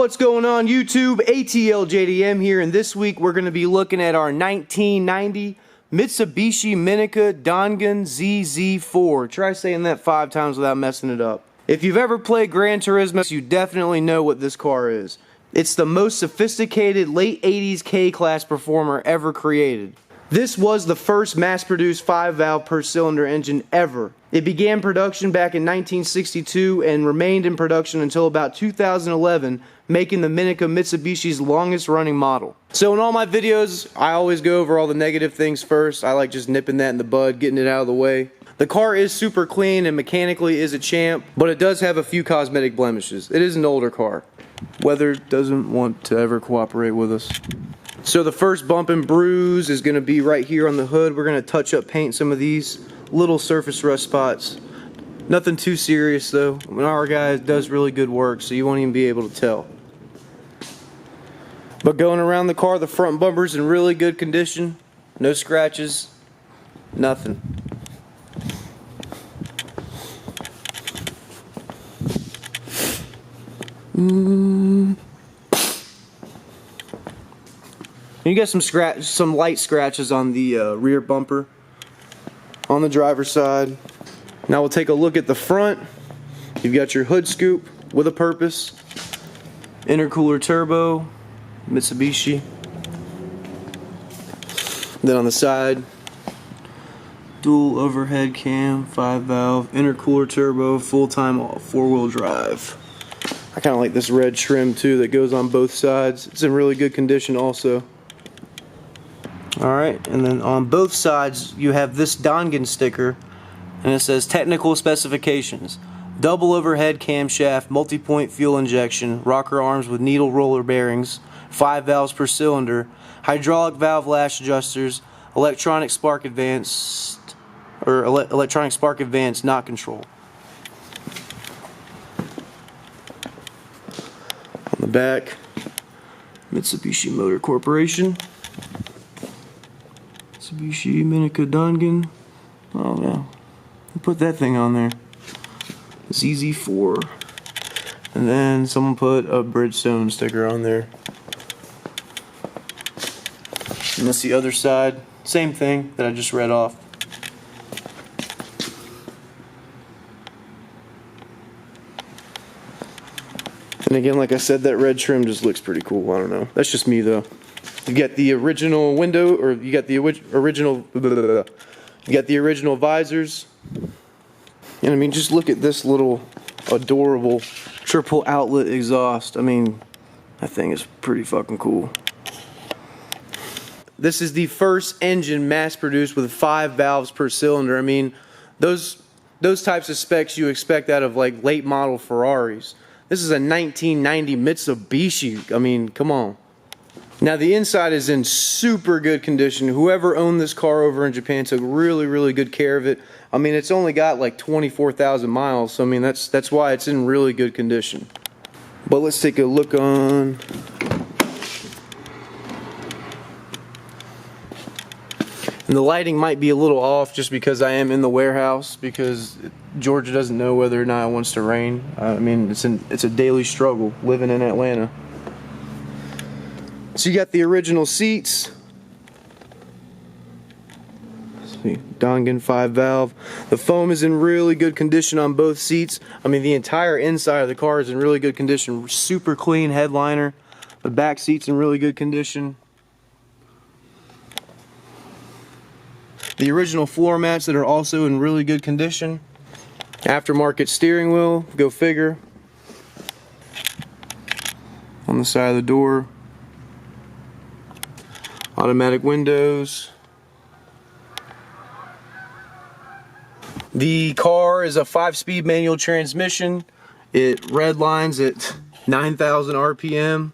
What's going on YouTube? ATL JDM here, and this week we're going to be looking at our 1990 Mitsubishi Minica Dangan ZZ4. Try saying that 5 times without messing it up. If you've ever played Gran Turismo, you definitely know what this car is. It's the most sophisticated late 80s K-Class performer ever created. This was the first mass-produced 5-valve per-cylinder engine ever. It began production back in 1962 and remained in production until about 2011, making the Minica Mitsubishi's longest-running model. So in all my videos, I always go over all the negative things first. I like just nipping that in the bud, getting it out of the way. The car is super clean and mechanically is a champ, but it does have a few cosmetic blemishes. It is an older car. Weather doesn't want to ever cooperate with us. So the first bump and bruise is going to be right here on the hood. We're going to touch up paint some of these little surface rust spots. Nothing too serious though. I mean, our guy does really good work, so you won't even be able to tell. But going around the car, the front bumper's in really good condition. No scratches. Nothing. You get some light scratches on the rear bumper on the driver's side. Now we'll take a look at the front. You've got your hood scoop with a purpose. Intercooler turbo, Mitsubishi. Then on the side, dual overhead cam, 5-valve, intercooler turbo, full-time 4-wheel drive. I kind of like this red trim too that goes on both sides. It's in really good condition also. Alright, and then on both sides you have this Dangan sticker, and it says technical specifications: double overhead camshaft, multi-point fuel injection, rocker arms with needle roller bearings, 5 valves per cylinder, hydraulic valve lash adjusters, electronic spark advance knock control. On the back, Mitsubishi Motor Corporation. Mitsubishi Minica Dangan. Oh no. Who put that thing on there? ZZ4. And then someone put a Bridgestone sticker on there. And that's the other side. Same thing that I just read off. And again, like I said, that red trim just looks pretty cool. I don't know. That's just me though. You got the original window, or you got the original visors. And I mean, just look at this little adorable triple outlet exhaust. I mean, that thing is pretty fucking cool. This is the first engine mass produced with 5 valves per cylinder. I mean, those types of specs you expect out of like late model Ferraris. This is a 1990 Mitsubishi. I mean, come on. Now the inside is in super good condition. Whoever owned this car over in Japan took really good care of it. I mean, it's only got like 24,000 miles, so I mean that's why it's in really good condition. But let's take a look on. And the lighting might be a little off just because I am in the warehouse, because Georgia doesn't know whether or not it wants to rain. I mean, it's a daily struggle living in Atlanta. So you got the original seats. Dangan 5-valve. The foam is in really good condition on both seats. I mean, the entire inside of the car is in really good condition. Super clean headliner. The back seat's in really good condition. The original floor mats that are also in really good condition. Aftermarket steering wheel, go figure. On the side of the door. Automatic windows. The car is a 5-speed manual transmission. It redlines at 9,000 RPM.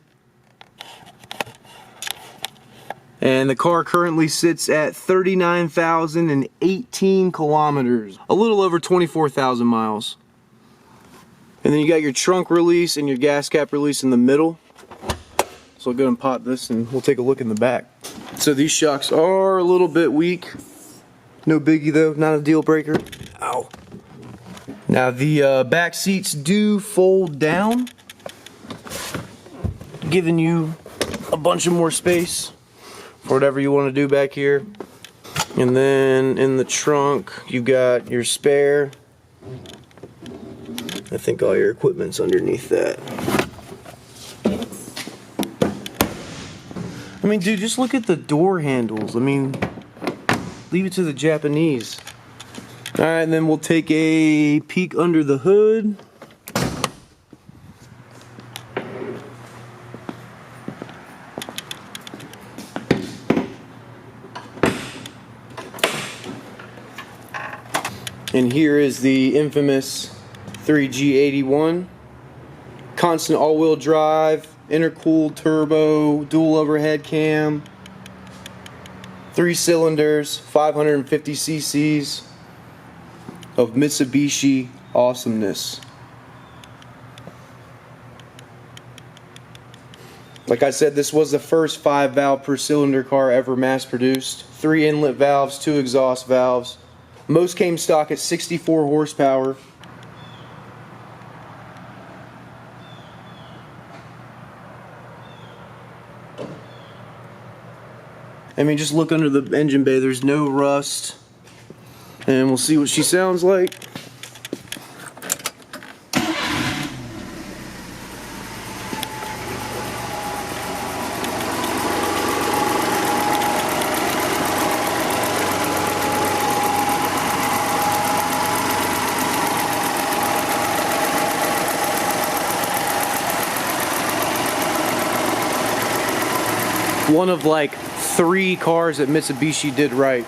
And the car currently sits at 39,018 kilometers. A little over 24,000 miles. And then you got your trunk release and your gas cap release in the middle. So I'll go and pop this and we'll take a look in the back. So these shocks are a little bit weak. No biggie though, not a deal breaker. Ow. Now the back seats do fold down. giving you a bunch of more space for whatever you want to do back here. And then in the trunk, you've got your spare. I think all your equipment's underneath that. I mean, dude, just look at the door handles. I mean, leave it to the Japanese. Alright, and then we'll take a peek under the hood. And here is the infamous 3G81. Constant all-wheel drive, intercooled turbo, dual overhead cam, 3 cylinders, 550 cc's of Mitsubishi awesomeness. Like I said, this was the first 5-valve per cylinder car ever mass produced. 3 inlet valves, 2 exhaust valves. Most came stock at 64 horsepower. I mean, just look under the engine bay, there's no rust. And we'll see what she sounds like. One of like 3 cars that Mitsubishi did right.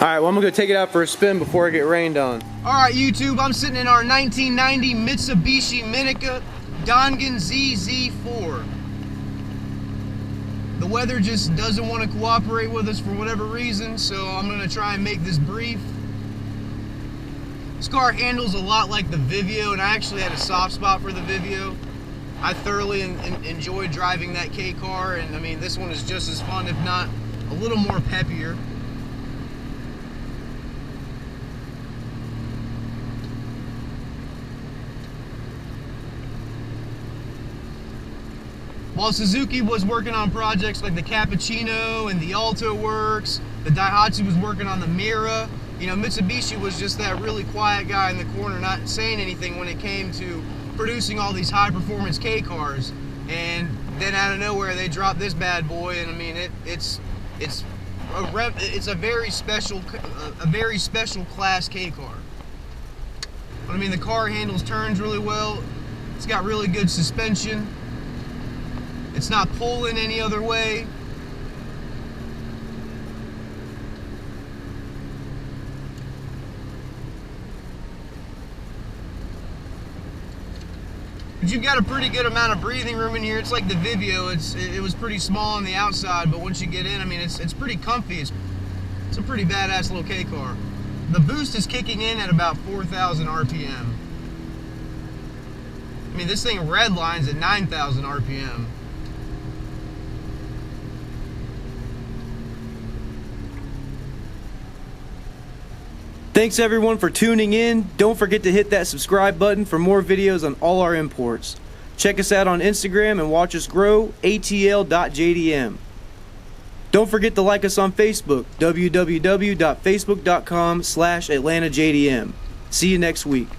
Alright, well, I'm gonna go take it out for a spin before I get rained on. Alright, YouTube, I'm sitting in our 1990 Mitsubishi Minica Dangan ZZ4. The weather just doesn't want to cooperate with us for whatever reason, so I'm going to try and make this brief. This car handles a lot like the Vivio, and I actually had a soft spot for the Vivio. I thoroughly enjoyed driving that K car, and I mean, this one is just as fun, if not a little more peppier. While Suzuki was working on projects like the Cappuccino and the Alto Works, the Daihatsu was working on the Mira, you know, Mitsubishi was just that really quiet guy in the corner not saying anything when it came to producing all these high-performance K cars. And then out of nowhere they dropped this bad boy, and I mean, it's a very special class K car. But I mean, the car handles turns really well. It's got really good suspension. It's not pulling any other way. But you've got a pretty good amount of breathing room in here. It's like the Vivio. It was pretty small on the outside, but once you get in, I mean, it's pretty comfy. It's a pretty badass little K car. The boost is kicking in at about 4,000 RPM. I mean, this thing redlines at 9,000 RPM. Thanks everyone for tuning in. Don't forget to hit that subscribe button for more videos on all our imports. Check us out on Instagram and watch us grow, ATL.JDM. Don't forget to like us on Facebook, www.facebook.com/AtlantaJDM. See you next week.